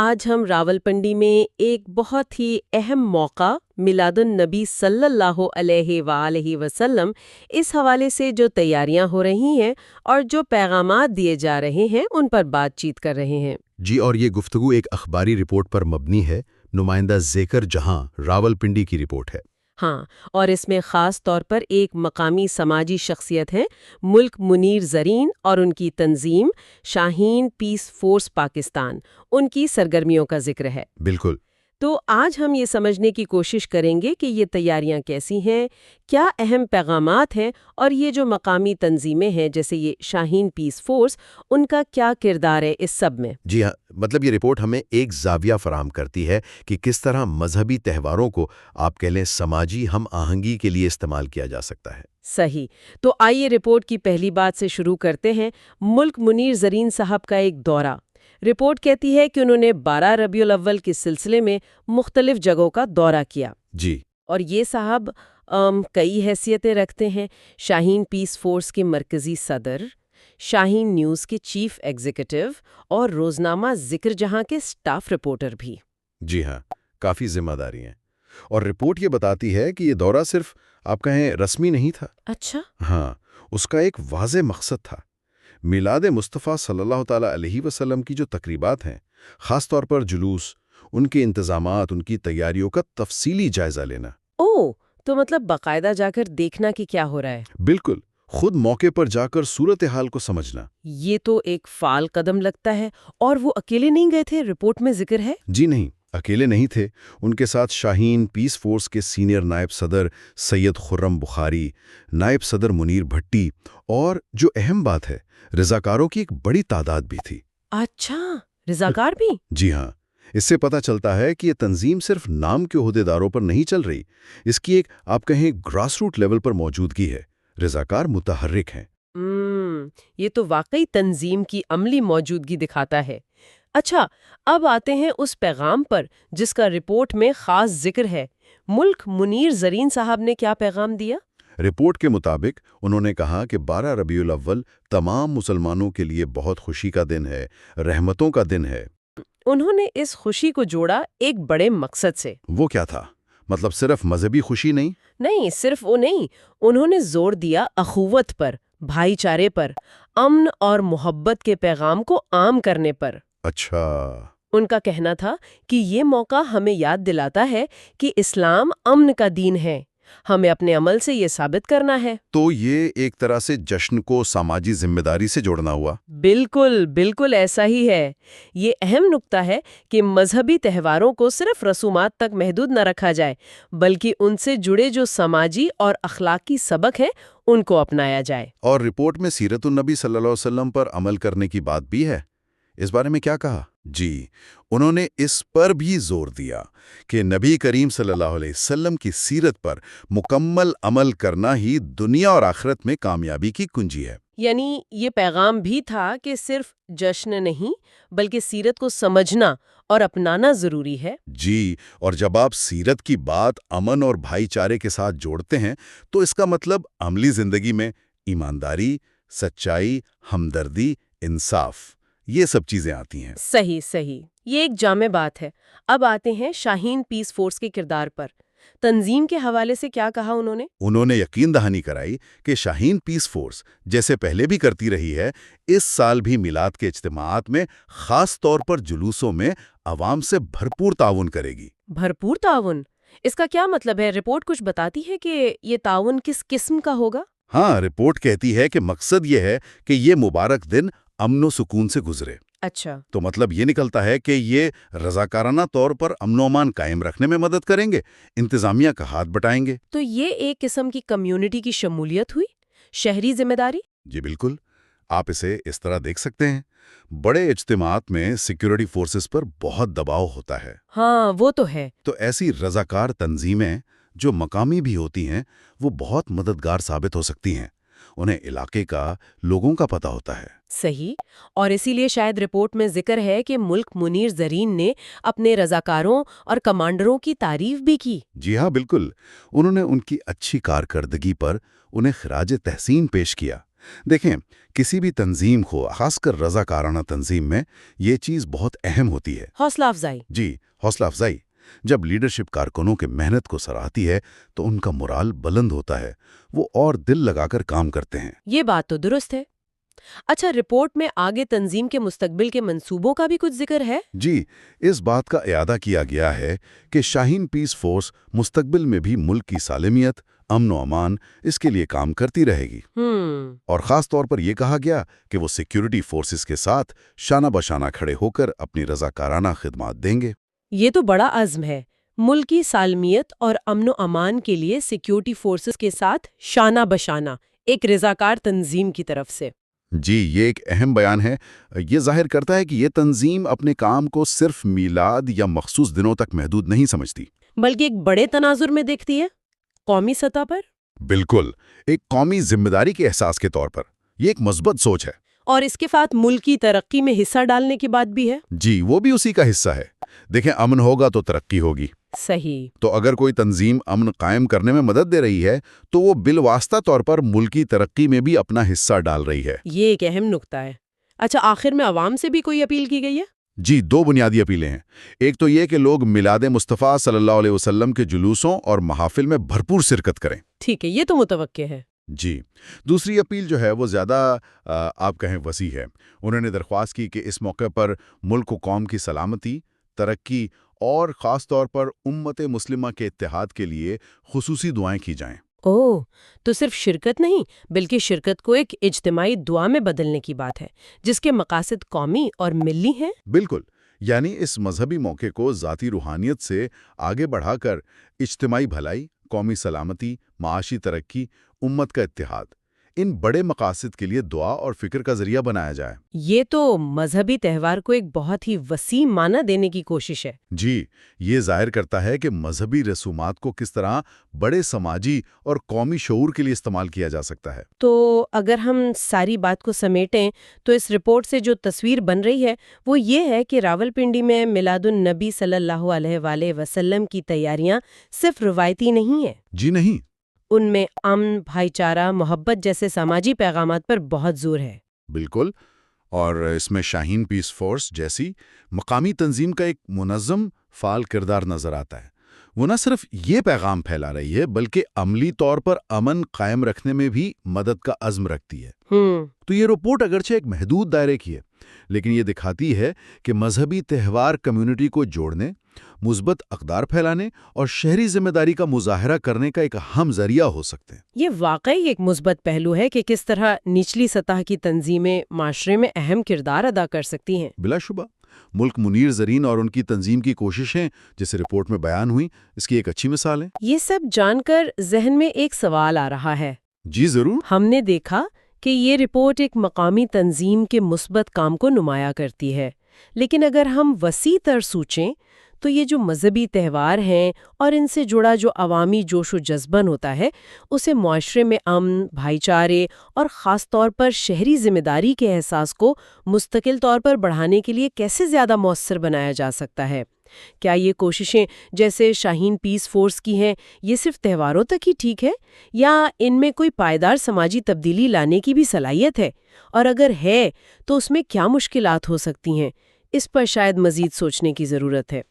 آج ہم راولپنڈی میں ایک بہت ہی اہم موقع میلاد النبی صلی اللہ علیہ وآلہ وسلم اس حوالے سے جو تیاریاں ہو رہی ہیں اور جو پیغامات دیے جا رہے ہیں ان پر بات چیت کر رہے ہیں۔ جی، اور یہ گفتگو ایک اخباری رپورٹ پر مبنی ہے۔ نمائندہ زیکر جہاں راولپنڈی کی رپورٹ ہے۔ ہاں، اور اس میں خاص طور پر ایک مقامی سماجی شخصیت ہے ملک منیر زرین اور ان کی تنظیم شاہین پیس فورس پاکستان، ان کی سرگرمیوں کا ذکر ہے۔ بالکل۔ تو آج ہم یہ سمجھنے کی کوشش کریں گے کہ یہ تیاریاں کیسی ہیں، کیا اہم پیغامات ہیں، اور یہ جو مقامی تنظیمیں ہیں جیسے یہ شاہین پیس فورس، ان کا کیا کردار ہے اس سب میں۔ جی ہاں، مطلب یہ رپورٹ ہمیں ایک زاویہ فراہم کرتی ہے کہ کس طرح مذہبی تہواروں کو آپ کہہ لیں سماجی ہم آہنگی کے لیے استعمال کیا جا سکتا ہے۔ صحیح، تو آئیے رپورٹ کی پہلی بات سے شروع کرتے ہیں۔ ملک منیر زرین صاحب کا ایک دورہ۔ رپورٹ کہتی ہے کہ انہوں نے 12 ربیع الاول کے سلسلے میں مختلف جگہوں کا دورہ کیا۔ جی، اور یہ صاحب کئی حیثیتیں رکھتے ہیں: شاہین پیس فورس کے مرکزی صدر، شاہین نیوز کے چیف ایگزیکٹو اور روزنامہ ذکر جہاں کے سٹاف رپورٹر بھی۔ جی ہاں، کافی ذمہ داری ہیں۔ اور رپورٹ یہ بتاتی ہے کہ یہ دورہ صرف آپ کہیں رسمی نہیں تھا۔ اچھا۔ ہاں، اس کا ایک واضح مقصد تھا۔ میلاد مصطفیٰ صلی اللہ تعالیٰ علیہ وسلم کی جو تقریبات ہیں، خاص طور پر جلوس، ان کے انتظامات، ان کی تیاریوں کا تفصیلی جائزہ لینا۔ اوہ، تو مطلب باقاعدہ جا کر دیکھنا کہ کیا ہو رہا ہے۔ بالکل، خود موقع پر جا کر صورتحال کو سمجھنا۔ یہ تو ایک فعال قدم لگتا ہے۔ اور وہ اکیلے نہیں گئے تھے، رپورٹ میں ذکر ہے؟ جی نہیں، اکیلے نہیں تھے۔ ان کے ساتھ شاہین پیس فورس کے سینئر نائب صدر سید خرم بخاری، نائب صدر منیر بھٹی، اور جو اہم بات ہے، رضاکاروں کی ایک بڑی تعداد بھی تھی۔ اچھا، رضاکار بھی؟ جی ہاں، اس سے پتہ چلتا ہے کہ یہ تنظیم صرف نام کے عہدیداروں پر نہیں چل رہی، اس کی ایک آپ کہیں گراس روٹ لیول پر موجودگی ہے۔ رضاکار متحرک ہیں۔ یہ تو واقعی تنظیم کی عملی موجودگی دکھاتا ہے۔ اچھا، اب آتے ہیں اس پیغام پر جس کا رپورٹ میں خاص ذکر ہے۔ ملک منیر زرین صاحب نے کیا پیغام دیا؟ رپورٹ کے مطابق انہوں نے کہا کہ 12 ربیع الاول تمام مسلمانوں کے لیے بہت خوشی کا دن ہے، رحمتوں کا دن ہے۔ انہوں نے اس خوشی کو جوڑا ایک بڑے مقصد سے۔ وہ کیا تھا؟ مطلب صرف مذہبی خوشی نہیں؟ نہیں، صرف وہ نہیں، انہوں نے زور دیا اخوت پر، بھائی چارے پر، امن اور محبت کے پیغام کو عام کرنے پر۔ اچھا۔ ان کا کہنا تھا کہ یہ موقع ہمیں یاد دلاتا ہے کہ اسلام امن کا دین ہے، ہمیں اپنے عمل سے یہ ثابت کرنا ہے۔ تو یہ ایک طرح سے جشن کو سماجی ذمہ داری سے جوڑنا ہوا۔ بالکل بالکل ایسا ہی ہے۔ یہ اہم نکتہ ہے کہ مذہبی تہواروں کو صرف رسومات تک محدود نہ رکھا جائے، بلکہ ان سے جڑے جو سماجی اور اخلاقی سبق ہیں ان کو اپنایا جائے۔ اور رپورٹ میں سیرت النبی صلی اللہ علیہ وسلم پر عمل کرنے کی بات بھی ہے۔ اس بارے میں کیا کہا؟ جی، انہوں نے اس پر بھی زور دیا کہ نبی کریم صلی اللہ علیہ وسلم کی سیرت پر مکمل عمل کرنا ہی دنیا اور آخرت میں کامیابی کی کنجی ہے۔ یعنی یہ پیغام بھی تھا کہ صرف جشن نہیں بلکہ سیرت کو سمجھنا اور اپنانا ضروری ہے۔ جی، اور جب آپ سیرت کی بات امن اور بھائی چارے کے ساتھ جوڑتے ہیں تو اس کا مطلب عملی زندگی میں ایمانداری، سچائی، ہمدردی، انصاف، یہ سب چیزیں آتی ہیں۔ صحیح صحیح، یہ ایک جامع بات ہے۔ اب آتے ہیں شاہین پیس فورس کے کردار پر۔ تنظیم کے حوالے سے کیا کہا انہوں نے؟ انہوں نے یقین دہانی کرائی کہ شاہین پیس فورس جیسے پہلے بھی کرتی رہی ہے، اس سال بھی میلاد کے اجتماعات میں خاص طور پر جلوسوں میں عوام سے بھرپور تعاون کرے گی۔ بھرپور تعاون؟ اس کا کیا مطلب ہے؟ رپورٹ کچھ بتاتی ہے کہ یہ تعاون کس قسم کا ہوگا؟ ہاں، رپورٹ کہتی ہے کہ مقصد یہ ہے کہ یہ مبارک دن امن و سکون سے گزرے۔ اچھا، تو مطلب یہ نکلتا ہے کہ یہ رضاکارانہ طور پر امن و امان قائم رکھنے میں مدد کریں گے، انتظامیہ کا ہاتھ بٹائیں گے۔ تو یہ ایک قسم کی کمیونٹی کی شمولیت ہوئی، شہری ذمہ داری۔ جی بالکل، آپ اسے اس طرح دیکھ سکتے ہیں۔ بڑے اجتماعات میں سیکیورٹی فورسز پر بہت دباؤ ہوتا ہے۔ ہاں وہ تو ہے۔ تو ایسی رضاکار تنظیمیں جو مقامی بھی ہوتی ہیں وہ بہت مددگار ثابت ہو سکتی ہیں۔ انہیں علاقے کا، لوگوں کا پتہ ہوتا ہے۔ صحیح، اور اسی لیے شاید رپورٹ میں ذکر ہے کہ ملک منیر زرین نے اپنے رضاکاروں اور کمانڈروں کی تعریف بھی کی۔ جی ہاں بالکل، انہوں نے ان کی اچھی کارکردگی پر انہیں خراج تحسین پیش کیا۔ دیکھیں، کسی بھی تنظیم کو، خاص کر رضاکارانہ تنظیم میں، یہ چیز بہت اہم ہوتی ہے۔ حوصلہ افزائی۔ جی، حوصلہ افزائی۔ جب لیڈرشپ کارکنوں کے محنت کو سراہتی ہے تو ان کا مورال بلند ہوتا ہے، وہ اور دل لگا کر کام کرتے ہیں۔ یہ بات تو درست ہے۔ اچھا، رپورٹ میں آگے تنظیم کے مستقبل کے منصوبوں کا بھی کچھ ذکر ہے؟ جی، اس بات کا اعادہ کیا گیا ہے کہ شاہین پیس فورس مستقبل میں بھی ملک کی سالمیت، امن و امان، اس کے لیے کام کرتی رہے گی۔ اور خاص طور پر یہ کہا گیا کہ وہ سیکیورٹی فورسز کے ساتھ شانہ بشانہ کھڑے ہو کر اپنی رضاکارانہ خدمات دیں گے۔ یہ تو بڑا عزم ہے، ملکی سالمیت اور امن و امان کے لیے سیکیورٹی فورسز کے ساتھ شانہ بشانہ، ایک رضاکار تنظیم کی طرف سے۔ جی، یہ ایک اہم بیان ہے۔ یہ ظاہر کرتا ہے کہ یہ تنظیم اپنے کام کو صرف میلاد یا مخصوص دنوں تک محدود نہیں سمجھتی، بلکہ ایک بڑے تناظر میں دیکھتی ہے، قومی سطح پر۔ بالکل، ایک قومی ذمہ داری کے احساس کے طور پر۔ یہ ایک مثبت سوچ ہے۔ اور اس کے ساتھ ملک کی ترقی میں حصہ ڈالنے کی بات بھی ہے۔ جی، وہ بھی اسی کا حصہ ہے۔ دیکھیں، امن ہوگا تو ترقی ہوگی۔ صحیح۔ تو اگر کوئی تنظیم امن قائم کرنے میں مدد دے رہی ہے تو وہ بالواسطہ طور پر ملکی ترقی میں بھی اپنا حصہ ڈال رہی ہے۔ یہ ایک اہم نکتہ ہے۔ اچھا، آخر میں عوام سے بھی کوئی اپیل کی گئی ہے؟ جی، 2 بنیادی اپیلیں ہیں۔ ایک تو یہ کہ لوگ میلاد مصطفیٰ صلی اللہ علیہ وسلم کے جلوسوں اور محافل میں بھرپور شرکت کریں۔ ٹھیک ہے، یہ تو متوقع ہے۔ جی، دوسری اپیل جو ہے وہ زیادہ آپ کہیں وسیع ہے۔ انہوں نے درخواست کی کہ اس موقع پر ملک و قوم کی سلامتی، ترقی اور خاص طور پر امت مسلمہ کے اتحاد کے لیے خصوصی دعائیں کی جائیں۔ تو صرف شرکت نہیں، بلکہ شرکت کو ایک اجتماعی دعا میں بدلنے کی بات ہے، جس کے مقاصد قومی اور ملی ہیں۔ بالکل، یعنی اس مذہبی موقع کو ذاتی روحانیت سے آگے بڑھا کر اجتماعی بھلائی، قومی سلامتی، معاشی ترقی، امت کا اتحاد، ان بڑے مقاصد کے لیے دعا اور فکر کا ذریعہ بنایا جائے۔ یہ تو مذہبی تہوار کو ایک بہت ہی وسیع معنی دینے کی کوشش ہے۔ جی، یہ ظاہر کرتا ہے کہ مذہبی رسومات کو کس طرح بڑے سماجی اور قومی شعور کے لیے استعمال کیا جا سکتا ہے۔ تو اگر ہم ساری بات کو سمیٹیں تو اس رپورٹ سے جو تصویر بن رہی ہے وہ یہ ہے کہ راولپنڈی میں میلاد النبی صلی اللہ علیہ وآلہ وسلم کی تیاریاں صرف روایتی نہیں ہیں۔ جی نہیں، ان میں امن، بھائی چارہ، محبت جیسے سماجی پیغامات پر بہت زور ہے۔ بالکل، اور اس میں شاہین پیس فورس جیسی مقامی تنظیم کا ایک منظم، فعال کردار نظر آتا ہے۔ وہ نہ صرف یہ پیغام پھیلا رہی ہے بلکہ عملی طور پر امن قائم رکھنے میں بھی مدد کا عزم رکھتی ہے۔ تو یہ رپورٹ اگرچہ ایک محدود دائرے کی ہے، لیکن یہ دکھاتی ہے کہ مذہبی تہوار کمیونٹی کو جوڑنے، مثبت اقدار پھیلانے اور شہری ذمہ داری کا مظاہرہ کرنے کا ایک اہم ذریعہ ہو سکتے ہیں۔ یہ واقعی ایک مثبت پہلو ہے کہ کس طرح نچلی سطح کی تنظیمیں معاشرے میں اہم کردار ادا کر سکتی ہیں۔ بلا شبہ، ملک منیر زرین اور ان کی تنظیم کی کوششیں جیسے رپورٹ میں بیان ہوئی، اس کی ایک اچھی مثال ہے۔ یہ سب جان کر ذہن میں ایک سوال آ رہا ہے۔ جی ضرور۔ ہم نے دیکھا کہ یہ رپورٹ ایک مقامی تنظیم کے مثبت کام کو نمایاں کرتی ہے، لیکن اگر ہم وسیع تر سوچیں تو یہ جو مذہبی تہوار ہیں اور ان سے جڑا جو عوامی جوش و جذبن ہوتا ہے، اسے معاشرے میں امن، بھائی چارے اور خاص طور پر شہری ذمہ داری کے احساس کو مستقل طور پر بڑھانے کے لیے کیسے زیادہ مؤثر بنایا جا سکتا ہے؟ کیا یہ کوششیں جیسے شاہین پیس فورس کی ہیں، یہ صرف تہواروں تک ہی ٹھیک ہے، یا ان میں کوئی پائیدار سماجی تبدیلی لانے کی بھی صلاحیت ہے؟ اور اگر ہے تو اس میں کیا مشکلات ہو سکتی ہیں؟ اس پر شاید مزید سوچنے کی ضرورت ہے۔